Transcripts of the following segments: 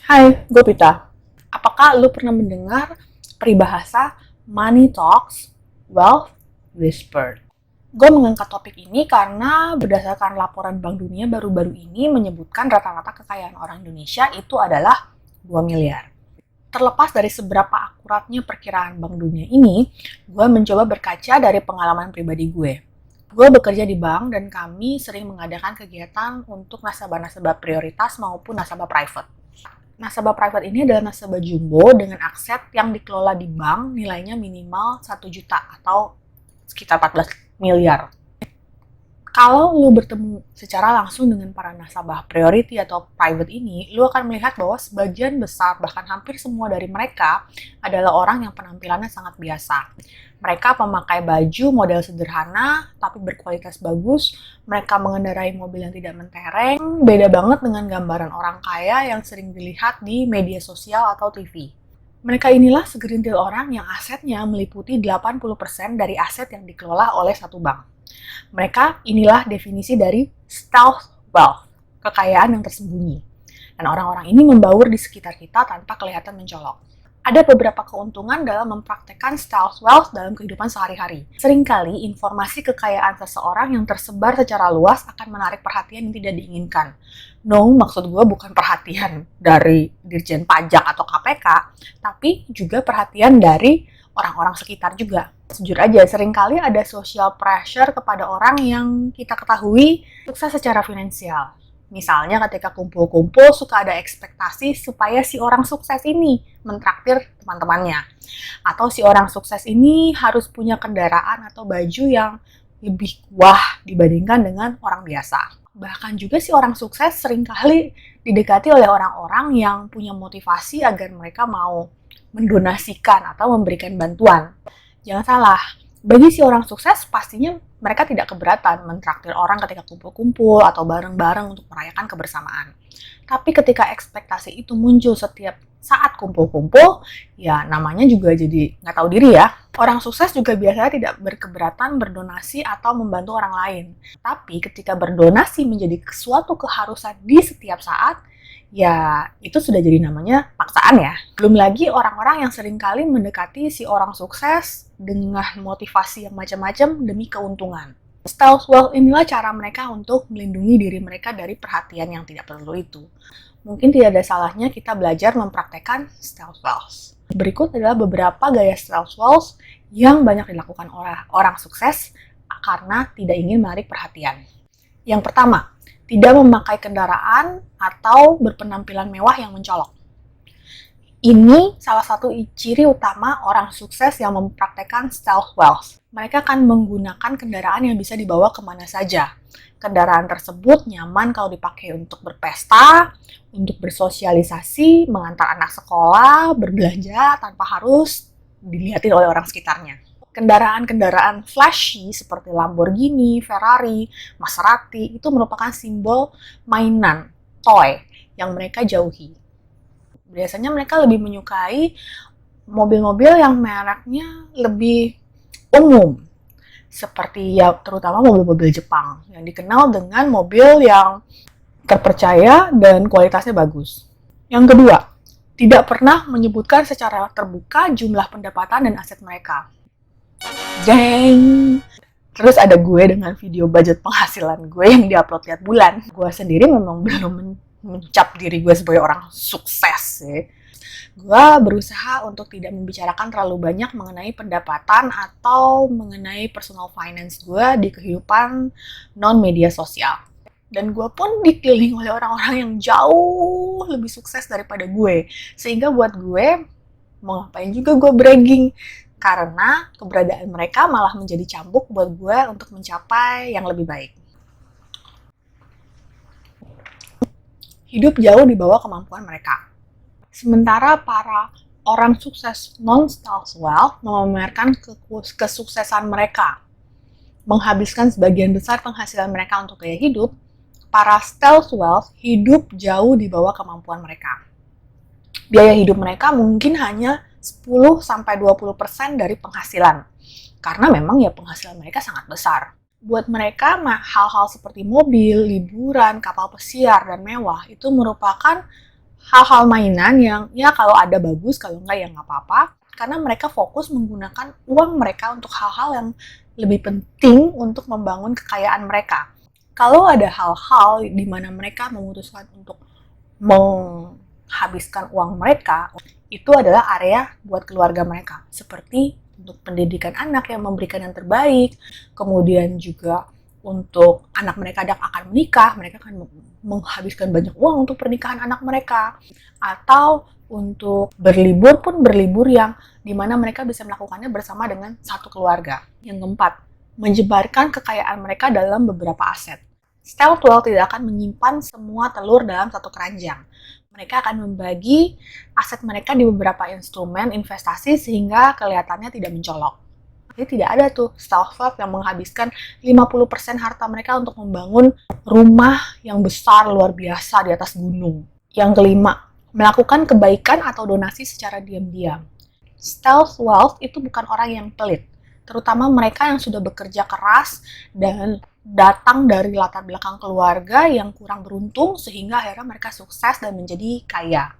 Hai, gue Pita. Apakah lu pernah mendengar peribahasa Money Talks, Wealth Whispered? Gue mengangkat topik ini karena berdasarkan laporan Bank Dunia baru-baru ini menyebutkan rata-rata kekayaan orang Indonesia itu adalah 2 miliar. Terlepas dari seberapa akuratnya perkiraan Bank Dunia ini, gue mencoba berkaca dari pengalaman pribadi gue. Gue bekerja di bank dan kami sering mengadakan kegiatan untuk nasabah-nasabah prioritas maupun nasabah private. Nasabah private ini adalah nasabah jumbo dengan aset yang dikelola di bank nilainya minimal 1 juta atau sekitar 14 miliar. Kalau lu bertemu secara langsung dengan para nasabah priority atau private ini, lu akan melihat bahwa sebagian besar, bahkan hampir semua dari mereka adalah orang yang penampilannya sangat biasa. Mereka memakai baju model sederhana, tapi berkualitas bagus. Mereka mengendarai mobil yang tidak mentereng. Beda banget dengan gambaran orang kaya yang sering dilihat di media sosial atau TV. Mereka inilah segerintir orang yang asetnya meliputi 80% dari aset yang dikelola oleh satu bank. Mereka inilah definisi dari stealth wealth, kekayaan yang tersembunyi. Dan orang-orang ini membaur di sekitar kita tanpa kelihatan mencolok. Ada beberapa keuntungan dalam mempraktekkan stealth wealth dalam kehidupan sehari-hari. Seringkali informasi kekayaan seseorang yang tersebar secara luas akan menarik perhatian yang tidak diinginkan. No, maksud gue bukan perhatian dari Dirjen Pajak atau KPK, tapi juga perhatian dari orang-orang sekitar juga. Jujur aja, seringkali ada social pressure kepada orang yang kita ketahui sukses secara finansial. Misalnya ketika kumpul-kumpul suka ada ekspektasi supaya si orang sukses ini mentraktir teman-temannya. Atau si orang sukses ini harus punya kendaraan atau baju yang lebih wah dibandingkan dengan orang biasa. Bahkan juga si orang sukses seringkali didekati oleh orang-orang yang punya motivasi agar mereka mau mendonasikan atau memberikan bantuan. Jangan salah, bagi si orang sukses pastinya mereka tidak keberatan mentraktir orang ketika kumpul-kumpul atau bareng-bareng untuk merayakan kebersamaan. Tapi ketika ekspektasi itu muncul setiap saat kumpul-kumpul, ya namanya juga jadi nggak tahu diri ya. Orang sukses juga biasanya tidak berkeberatan berdonasi atau membantu orang lain. Tapi ketika berdonasi menjadi suatu keharusan di setiap saat, ya itu sudah jadi namanya paksaan ya. Belum lagi orang-orang yang seringkali mendekati si orang sukses dengan motivasi yang macam-macam demi keuntungan. Stealth wealth inilah cara mereka untuk melindungi diri mereka dari perhatian yang tidak perlu itu. Mungkin tidak ada salahnya kita belajar mempraktekkan stealth wealth. Berikut adalah beberapa gaya stealth wealth yang banyak dilakukan oleh orang sukses karena tidak ingin menarik perhatian. Yang pertama, tidak memakai kendaraan atau berpenampilan mewah yang mencolok. Ini salah satu ciri utama orang sukses yang mempraktekkan stealth wealth. Mereka akan menggunakan kendaraan yang bisa dibawa kemana saja. Kendaraan tersebut nyaman kalau dipakai untuk berpesta, untuk bersosialisasi, mengantar anak sekolah, berbelanja tanpa harus dilihatin oleh orang sekitarnya. Kendaraan-kendaraan flashy seperti Lamborghini, Ferrari, Maserati itu merupakan simbol mainan, toy yang mereka jauhi. Biasanya mereka lebih menyukai mobil-mobil yang mereknya lebih umum, seperti ya terutama mobil-mobil Jepang yang dikenal dengan mobil yang terpercaya dan kualitasnya bagus. Yang kedua, tidak pernah menyebutkan secara terbuka jumlah pendapatan dan aset mereka. Jeng! Terus ada gue dengan video budget penghasilan gue yang diupload tiap bulan. Gue sendiri memang belum mencap diri gue sebagai orang sukses ya. Gue berusaha untuk tidak membicarakan terlalu banyak mengenai pendapatan atau mengenai personal finance gue di kehidupan non-media sosial. Dan gue pun dikelilingi oleh orang-orang yang jauh lebih sukses daripada gue. Sehingga buat gue, mau ngapain juga gue bragging. Karena keberadaan mereka malah menjadi cambuk buat gue untuk mencapai yang lebih baik. Hidup jauh di bawah kemampuan mereka. Sementara para orang sukses non-stealth wealth memamerkan kesuksesan mereka, menghabiskan sebagian besar penghasilan mereka untuk gaya hidup, para stealth wealth hidup jauh di bawah kemampuan mereka. Biaya hidup mereka mungkin hanya 10-20% dari penghasilan. Karena memang ya penghasilan mereka sangat besar. Buat mereka, hal-hal seperti mobil, liburan, kapal pesiar, dan mewah itu merupakan hal-hal mainan yang ya kalau ada bagus, kalau enggak ya nggak apa-apa. Karena mereka fokus menggunakan uang mereka untuk hal-hal yang lebih penting untuk membangun kekayaan mereka. Kalau ada hal-hal di mana mereka memutuskan untuk menghabiskan uang mereka, itu adalah area buat keluarga mereka. Seperti untuk pendidikan anak yang memberikan yang terbaik, kemudian juga untuk anak mereka yang akan menikah, mereka akan menghabiskan banyak uang untuk pernikahan anak mereka. Atau untuk berlibur pun berlibur yang dimana mereka bisa melakukannya bersama dengan satu keluarga. Yang keempat, menyebarkan kekayaan mereka dalam beberapa aset. Stealth wealth tidak akan menyimpan semua telur dalam satu keranjang. Mereka akan membagi aset mereka di beberapa instrumen investasi sehingga kelihatannya tidak mencolok. Jadi tidak ada tuh stealth wealth yang menghabiskan 50% harta mereka untuk membangun rumah yang besar luar biasa di atas gunung. Yang kelima, melakukan kebaikan atau donasi secara diam-diam. Stealth wealth itu bukan orang yang pelit, terutama mereka yang sudah bekerja keras dan datang dari latar belakang keluarga yang kurang beruntung sehingga akhirnya mereka sukses dan menjadi kaya.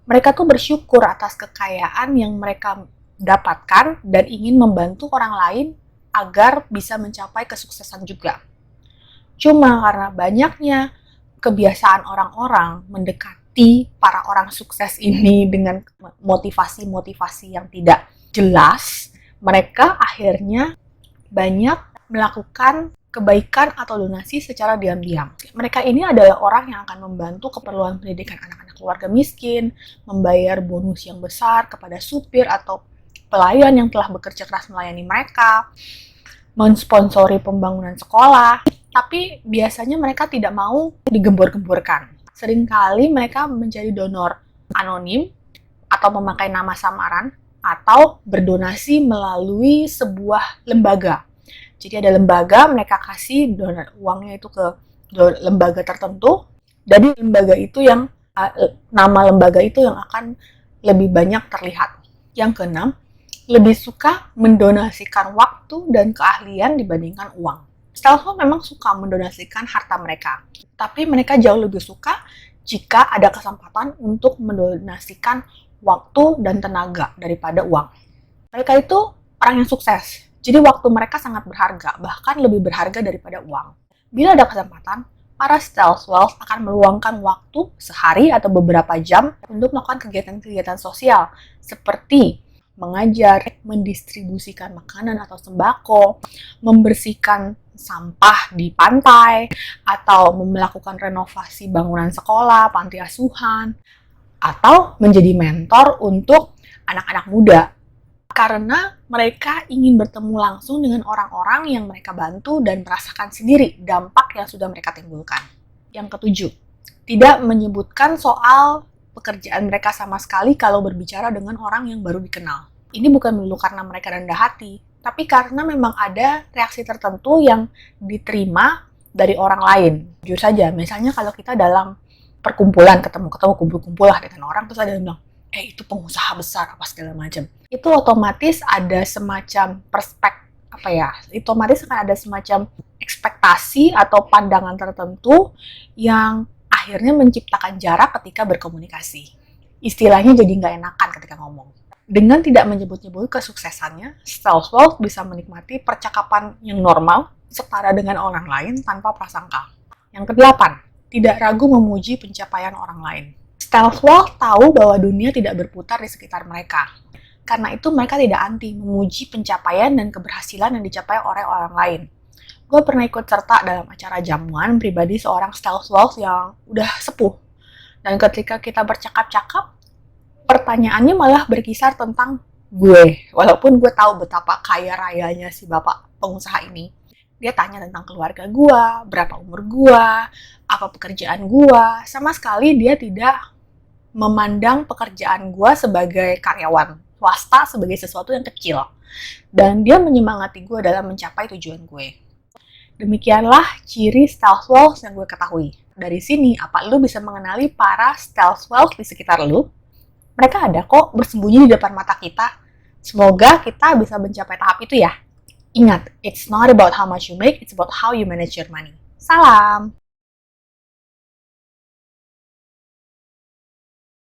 Mereka tuh bersyukur atas kekayaan yang mereka dapatkan dan ingin membantu orang lain agar bisa mencapai kesuksesan juga. Cuma karena banyaknya kebiasaan orang-orang mendekati para orang sukses ini dengan motivasi-motivasi yang tidak jelas, mereka akhirnya banyak melakukan kebaikan atau donasi secara diam-diam. Mereka ini adalah orang yang akan membantu keperluan pendidikan anak-anak keluarga miskin, membayar bonus yang besar kepada supir atau pelayan yang telah bekerja keras melayani mereka, mensponsori pembangunan sekolah, tapi biasanya mereka tidak mau digembor-gemborkan. Seringkali mereka menjadi donor anonim atau memakai nama samaran atau berdonasi melalui sebuah lembaga. Jadi ada lembaga, mereka kasih donor uangnya itu ke lembaga tertentu, dari lembaga itu yang nama lembaga itu yang akan lebih banyak terlihat. Yang keenam, lebih suka mendonasikan waktu dan keahlian dibandingkan uang. Stealth wealth memang suka mendonasikan harta mereka, tapi mereka jauh lebih suka jika ada kesempatan untuk mendonasikan waktu dan tenaga daripada uang. Mereka itu orang yang sukses, jadi waktu mereka sangat berharga, bahkan lebih berharga daripada uang. Bila ada kesempatan, para stealth wealth akan meluangkan waktu sehari atau beberapa jam untuk melakukan kegiatan-kegiatan sosial, seperti mengajar, mendistribusikan makanan atau sembako, membersihkan sampah di pantai, atau melakukan renovasi bangunan sekolah, panti asuhan, atau menjadi mentor untuk anak-anak muda. Karena mereka ingin bertemu langsung dengan orang-orang yang mereka bantu dan merasakan sendiri dampak yang sudah mereka timbulkan. Yang ketujuh, tidak menyebutkan soal pekerjaan mereka sama sekali kalau berbicara dengan orang yang baru dikenal. Ini bukan melulu karena mereka rendah hati, tapi karena memang ada reaksi tertentu yang diterima dari orang lain. Jujur saja, misalnya kalau kita dalam perkumpulan, ketemu-ketemu kumpul-kumpul lah dengan orang, terus ada yang bilang, itu pengusaha besar, apa segala macam. Itu otomatis ada semacam otomatis akan ada semacam ekspektasi atau pandangan tertentu yang akhirnya menciptakan jarak ketika berkomunikasi. Istilahnya jadi nggak enakan ketika ngomong. Dengan tidak menyebut-nyebut kesuksesannya, stealth wealth bisa menikmati percakapan yang normal, setara dengan orang lain tanpa prasangka. Yang kedelapan, tidak ragu memuji pencapaian orang lain. Stealth wealth tahu bahwa dunia tidak berputar di sekitar mereka. Karena itu mereka tidak anti memuji pencapaian dan keberhasilan yang dicapai oleh orang lain. Gue pernah ikut serta dalam acara jamuan pribadi seorang stealth wealth yang udah sepuh. Dan ketika kita bercakap-cakap, pertanyaannya malah berkisar tentang gue. Walaupun gue tahu betapa kaya rayanya si bapak pengusaha ini. Dia tanya tentang keluarga gue, berapa umur gue, apa pekerjaan gue. Sama sekali dia tidak memandang pekerjaan gue sebagai karyawan swasta sebagai sesuatu yang kecil. Dan dia menyemangati gue dalam mencapai tujuan gue. Demikianlah ciri stealth wealth yang gue ketahui. Dari sini, apa lu bisa mengenali para stealth wealth di sekitar lu? Mereka ada kok bersembunyi di depan mata kita. Semoga kita bisa mencapai tahap itu ya. Ingat, it's not about how much you make, it's about how you manage your money. Salam!